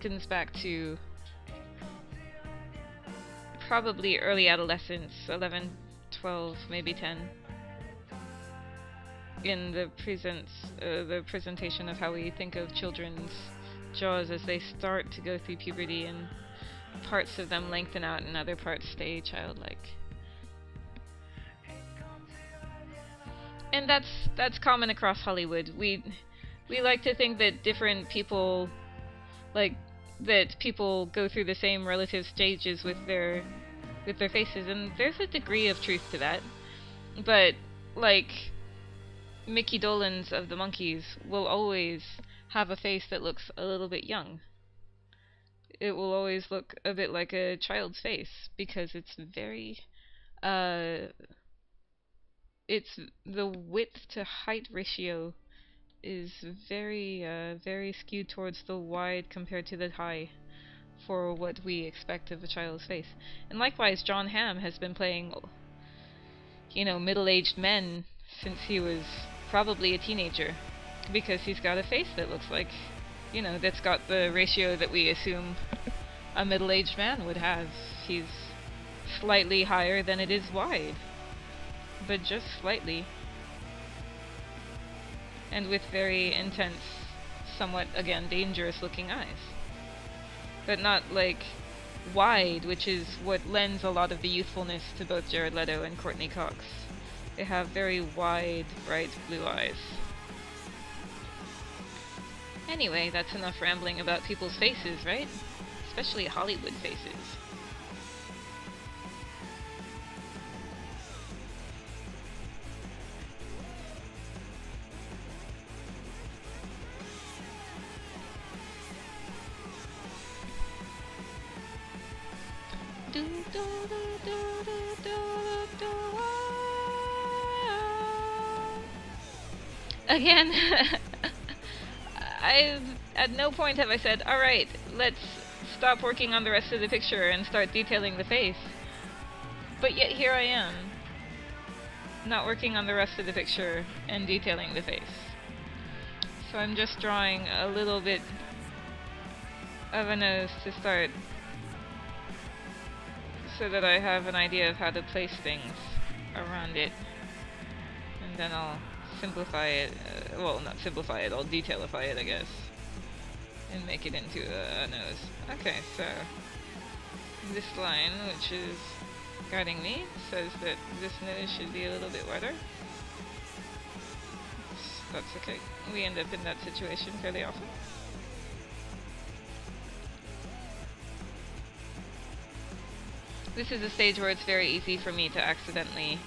harkens back to probably early adolescence, 11, 12, maybe 10, in the presentation of how we think of children's jaws as they start to go through puberty, and parts of them lengthen out and other parts stay childlike. And that's common across Hollywood. We like to think that different people, like, that people go through the same relative stages with their faces, and there's a degree of truth to that. But, like, Mickey Dolenz of the Monkees will always have a face that looks a little bit young. It will always look a bit like a child's face, because it's very, it's the width to height ratio is very skewed towards the wide compared to the high for what we expect of a child's face. And likewise, John Hamm has been playing, middle-aged men since he was probably a teenager, because he's got a face that looks like, that's got the ratio that we assume a middle-aged man would have. He's slightly higher than it is wide, but just slightly. And with very intense, somewhat, again, dangerous-looking eyes. But not, like, wide, which is what lends a lot of the youthfulness to both Jared Leto and Courtney Cox. They have very wide, bright blue eyes. Anyway, that's enough rambling about people's faces, right? Especially Hollywood faces. Again, at no point have I said, alright, let's stop working on the rest of the picture and start detailing the face. But yet here I am, not working on the rest of the picture and detailing the face. So I'm just drawing a little bit of a nose to start, so that I have an idea of how to place things around it. And then I'll simplify it, well, not simplify it, I'll detailify it, I guess, and make it into a nose. Okay, so this line, which is guiding me, says that this nose should be a little bit wider. That's okay. We end up in that situation fairly often. This is a stage where it's very easy for me to accidentally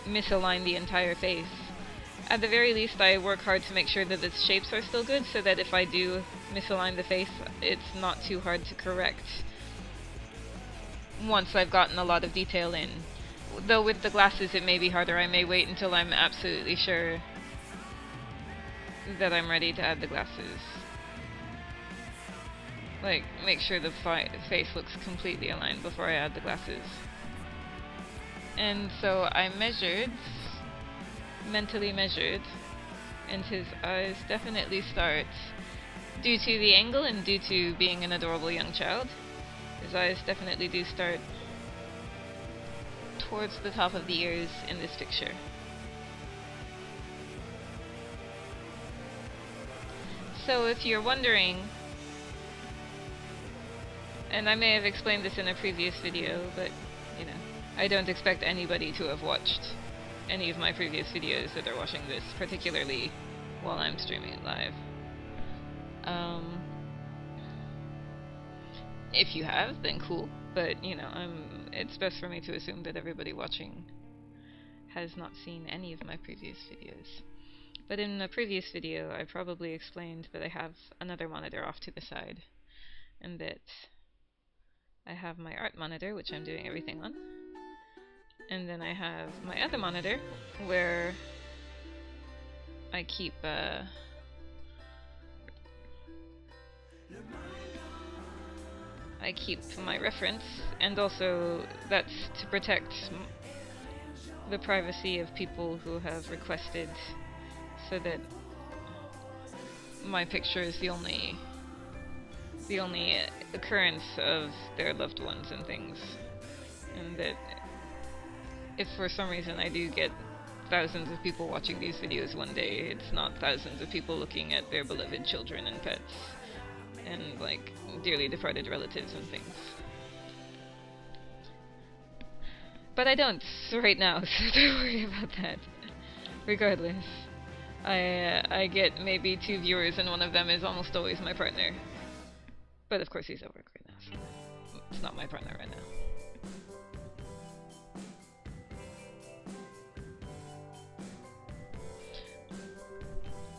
misalign the entire face. At the very least, I work hard to make sure that its shapes are still good, so that if I do misalign the face, it's not too hard to correct once I've gotten a lot of detail in. Though with the glasses it may be harder. I may wait until I'm absolutely sure that I'm ready to add the glasses. Like, make sure the face looks completely aligned before I add the glasses. And so I mentally measured, and his eyes definitely start, due to the angle and due to being an adorable young child, his eyes definitely do start towards the top of the ears in this picture. So if you're wondering, and I may have explained this in a previous video, but, I don't expect anybody to have watched any of my previous videos that are watching this, particularly while I'm streaming it live. If you have, then cool, but, it's best for me to assume that everybody watching has not seen any of my previous videos. But in a previous video, I probably explained that I have another monitor off to the side, and that I have my art monitor, which I'm doing everything on, and then I have my other monitor, where I keep my reference, and also that's to protect the privacy of people who have requested, so that my picture is the only the only occurrence of their loved ones and things. And that if for some reason I do get thousands of people watching these videos one day, it's not thousands of people looking at their beloved children and pets and like dearly departed relatives and things. But I don't right now, so don't worry about that. Regardless, I get maybe 2 viewers and one of them is almost always my partner. But of course he's at work right now, so it's not my partner right now.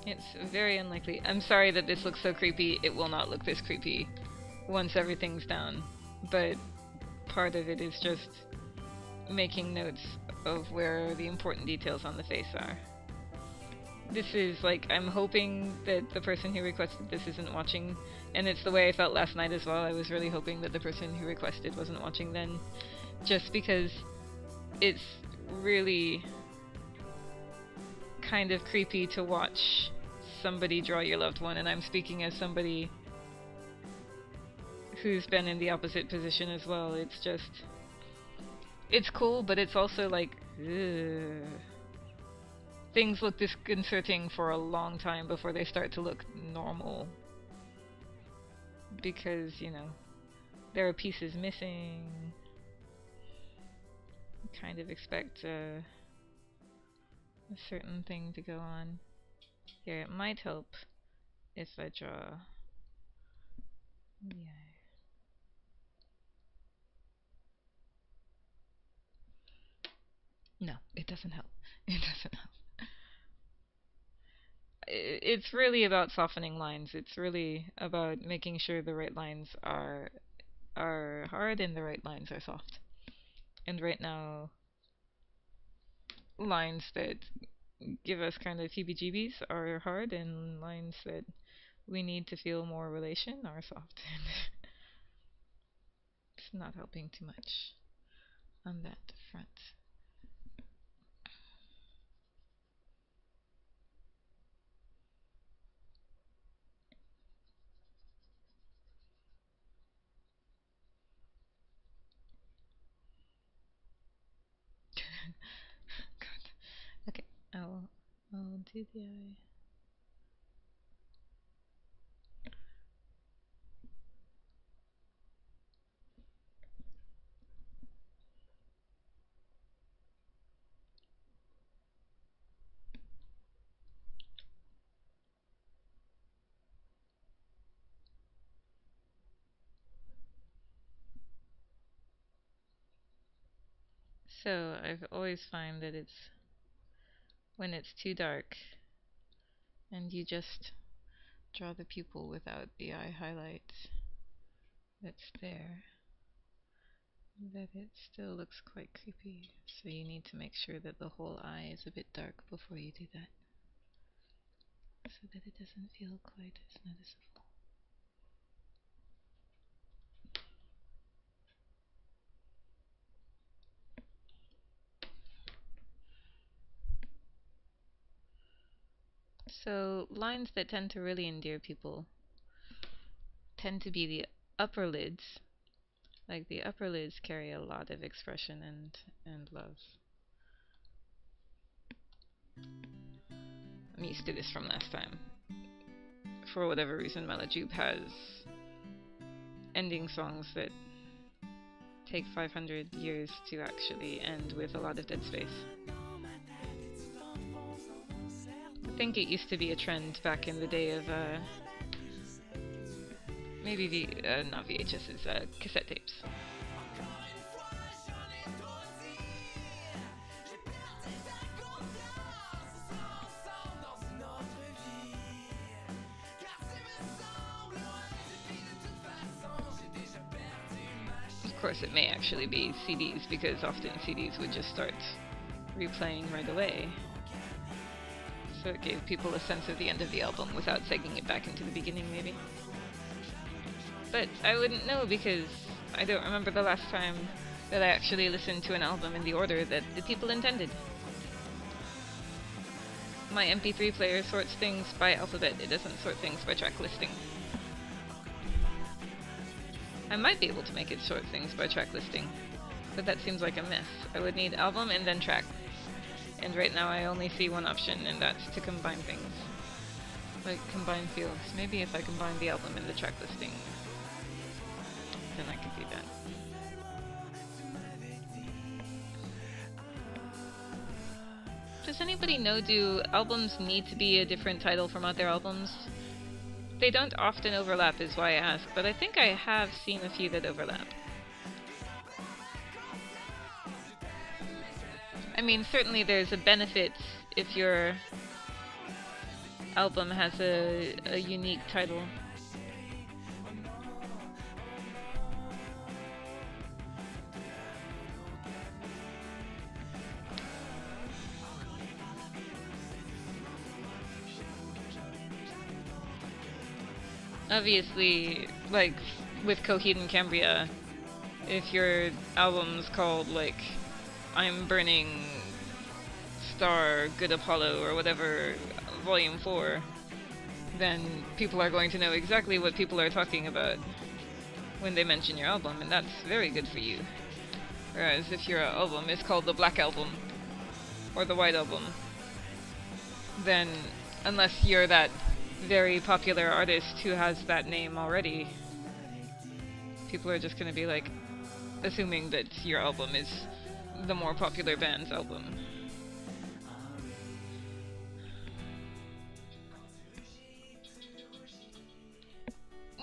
It's very unlikely. I'm sorry that this looks so creepy. It will not look this creepy once everything's down. But part of it is just making notes of where the important details on the face are. This is like, I'm hoping that the person who requested this isn't watching, and it's the way I felt last night as well. I was really hoping that the person who requested wasn't watching then, just because it's really kind of creepy to watch somebody draw your loved one, and I'm speaking as somebody who's been in the opposite position as well. It's just, it's cool, but it's also like, ugh. Things look disconcerting for a long time before they start to look normal. Because, you know, there are pieces missing. You kind of expect a certain thing to go on. Here, it might help if I draw the eye. No, it doesn't help. It doesn't help. It's really about softening lines. It's really about making sure the right lines are hard and the right lines are soft. And right now, lines that give us kind of heebie-jeebies are hard, and lines that we need to feel more relation are soft. It's not helping too much on that front. God. Okay, I'll do the eye. So I've always find that it's when it's too dark and you just draw the pupil without the eye highlight that's there, that it still looks quite creepy. So you need to make sure that the whole eye is a bit dark before you do that, so that it doesn't feel quite as noticeable. So lines that tend to really endear people tend to be the upper lids. Like the upper lids carry a lot of expression and love. I'm used to this from last time. For whatever reason, Malajube has ending songs that take 500 years to actually end with a lot of dead space. I think it used to be a trend back in the day of maybe not VHSs, cassette tapes. Of course, it may actually be CDs, because often CDs would just start replaying right away. So it gave people a sense of the end of the album without segging it back into the beginning, maybe. But I wouldn't know, because I don't remember the last time that I actually listened to an album in the order that the people intended. My MP3 player sorts things by alphabet, it doesn't sort things by track listing. I might be able to make it sort things by track listing, but that seems like a mess. I would need album and then track. And right now I only see one option, and that's to combine things. Like, combine fields. Maybe if I combine the album and the track listing, then I could do that. Does anybody know, do albums need to be a different title from other albums? They don't often overlap is why I ask, but I think I have seen a few that overlap. I mean, certainly there's a benefit if your album has a unique title. Obviously, like, with Coheed and Cambria, if your album's called, like, I'm Burning Star Good Apollo or whatever, Volume 4, then people are going to know exactly what people are talking about when they mention your album, and that's very good for you. Whereas if your album is called the Black Album or the White Album, then unless you're that very popular artist who has that name already, people are just gonna be like assuming that your album is the more popular band's album.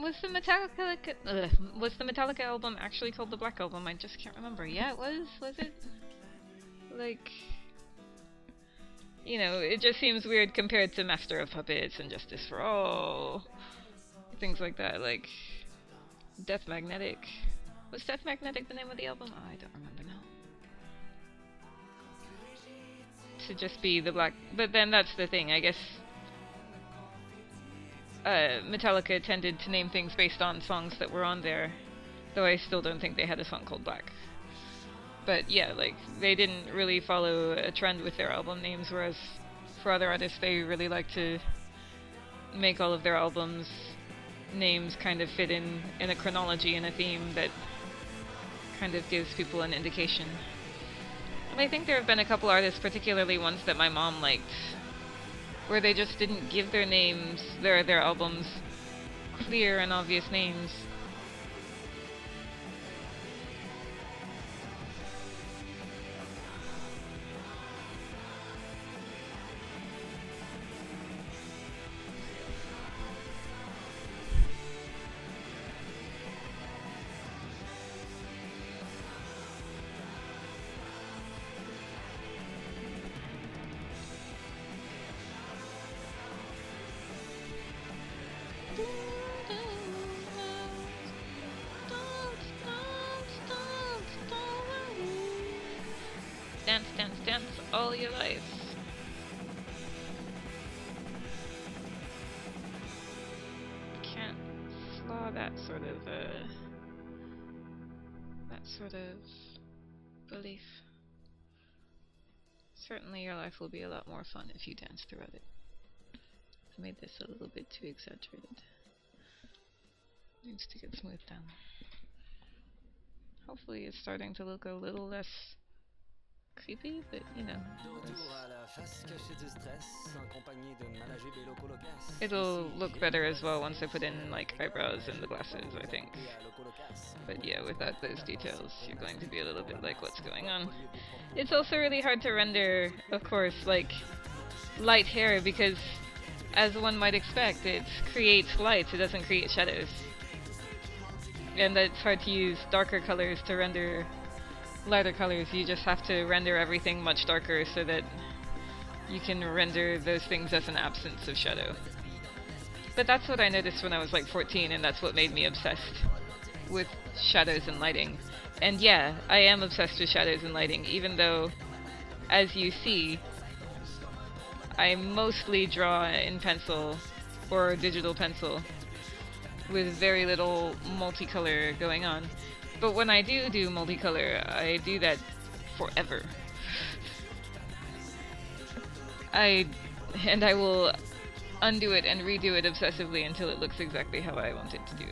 Was the Metallica album actually called the Black Album? I just can't remember. Yeah, it was. Was it? Like, you know, it just seems weird compared to Master of Puppets and Justice for All. Things like that, like Death Magnetic. Was Death Magnetic the name of the album? Oh, I don't remember now. To just be the Black... But then that's the thing, I guess Metallica tended to name things based on songs that were on there, though I still don't think they had a song called Black. But yeah, like, they didn't really follow a trend with their album names, whereas for other artists they really like to make all of their albums names kind of fit in a chronology and a theme that kind of gives people an indication. And I think there have been a couple artists, particularly ones that my mom liked, where they just didn't give their names, their albums, clear and obvious names. Dance, dance, dance all your life. Can't flaw that sort of belief. Certainly your life will be a lot more fun if you dance throughout it. I've made this a little bit too exaggerated. Needs to get smoothed down. Hopefully it's starting to look a little less creepy, but you know. It'll look better as well once I put in like eyebrows and the glasses, I think. But yeah, without those details, you're going to be a little bit like, what's going on? It's also really hard to render, of course, like light hair, because as one might expect, it creates lights, it doesn't create shadows. And it's hard to use darker colors to render lighter colors. You just have to render everything much darker so that you can render those things as an absence of shadow. But that's what I noticed when I was like 14, and that's what made me obsessed with shadows and lighting. And yeah, I am obsessed with shadows and lighting, even though, as you see, I mostly draw in pencil or digital pencil with very little multicolor going on. But when I do multicolor, I do that forever. I will undo it and redo it obsessively until it looks exactly how I want it to do.